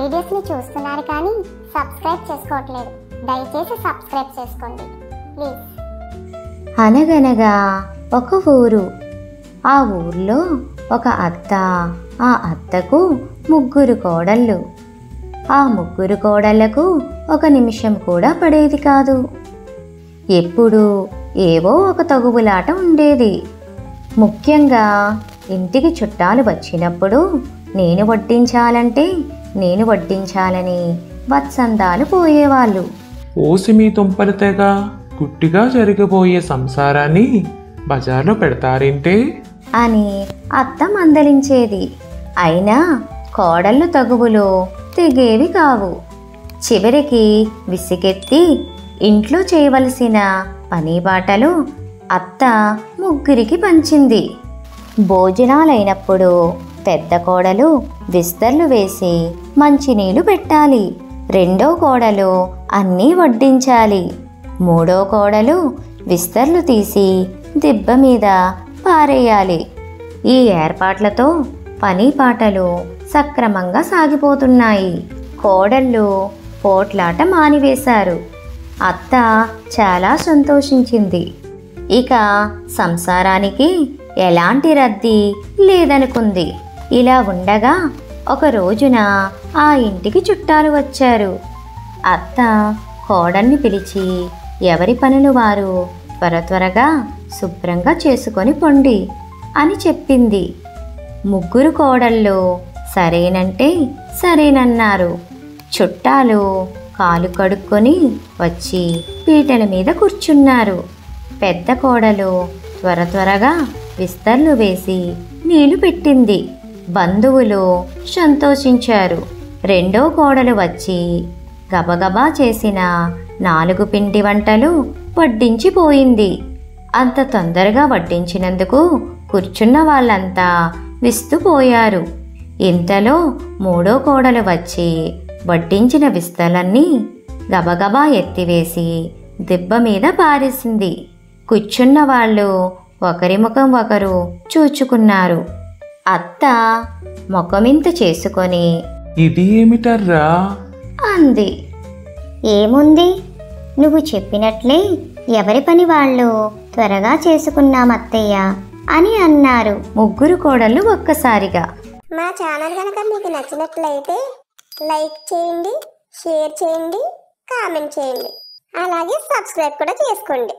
వీడియోస్ని చూస్తున్నారు కానీ సబ్స్క్రైబ్ చేసుకోవట్లేదు. దయచేసి సబ్స్క్రైబ్ చేసుకోండి ప్లీజ్. అనగనగా ఒక ఊరు. ఆ ఊర్లో ఒక అత్త, ఆ అత్తకు 3 కోడళ్ళు. ఆ 3 కోడళ్లకు ఒక నిమిషం కూడా పడేది కాదు. ఎప్పుడూ ఏవో ఒక తగువులాట ఉండేది. ముఖ్యంగా ఇంటికి చుట్టాలు వచ్చినప్పుడు నేను వడ్డించాలని వత్సందాలు పోయేవాళ్ళు. ఓసి మీ తుంపలు తెగ గుట్టిగా జరిగిపోయే సంసారాన్ని బజార్లో పెడతారేంటే అని అత్త మందలించేది. అయినా కోడళ్ళు తగువులో తెగేవి కావు. చివరికి విసిగెత్తి ఇంట్లో చేయవలసిన పని బాటలు అత్త 3కి పంచింది. భోజనాలైనప్పుడు పెద్ద కోడలు విస్తర్లు వేసి మంచినీళ్లు పెట్టాలి. 2వ కోడలు అన్నీ వడ్డించాలి. 3వ కోడలు విస్తర్లు తీసి దిబ్బ మీద పారేయాలి. ఈ ఏర్పాట్లతో పని పాటలు సక్రమంగా సాగిపోతున్నాయి. కోడళ్ళు పోట్లాట మానివేశారు. అత్త చాలా సంతోషించింది. ఇక సంసారానికి ఎలాంటి రద్దీ లేదనుకుంది. ఇలా ఉండగా ఒక రోజున ఆ ఇంటికి చుట్టాలు వచ్చారు. అత్త కోడల్ని పిలిచి ఎవరి పనులు వారు త్వరగా శుభ్రంగా చేసుకొని పొండి అని చెప్పింది. 3 కోడళ్ళు సరేనంటే సరేనన్నారు. చుట్టాలు కాలు కడుక్కొని వచ్చి పీటల మీద కూర్చున్నారు. పెద్ద కోడలు త్వరగా విస్తర్లు వేసి నీళ్లు పెట్టింది. బంధువులు సంతోషించారు. 2వ కోడలు వచ్చి గబగబా చేసిన 4 పిండి వంటలు వడ్డించిపోయింది. అంత తొందరగా వడ్డించినందుకు కూర్చున్న వాళ్ళంతా విస్తుపోయారు. ఇంతలో 3వ కోడలు వచ్చి వడ్డించిన విస్తలన్నీ గబగబా ఎత్తివేసి దిబ్బ మీద పారేసింది. కూర్చున్న వాళ్ళు ఒకరి ముఖం ఒకరు చూచుకున్నారు. అత్త ముఖమింత చేసుకొని ఇది ఏమిటర్రా అంది. ఏముంది, నువ్వు చెప్పినట్లే ఎవరి పని వాళ్ళు త్వరగా చేసుకున్నామత్తయ్య అని అన్నారు 3 కోడళ్ళు ఒక్కసారిగా. మా ఛానల్ కనుక మీకు నచ్చినట్లయితే లైక్ చేయండి, షేర్ చేయండి, కామెంట్ చేయండి, అలాగే సబ్స్క్రైబ్ కూడా చేసుకోండి.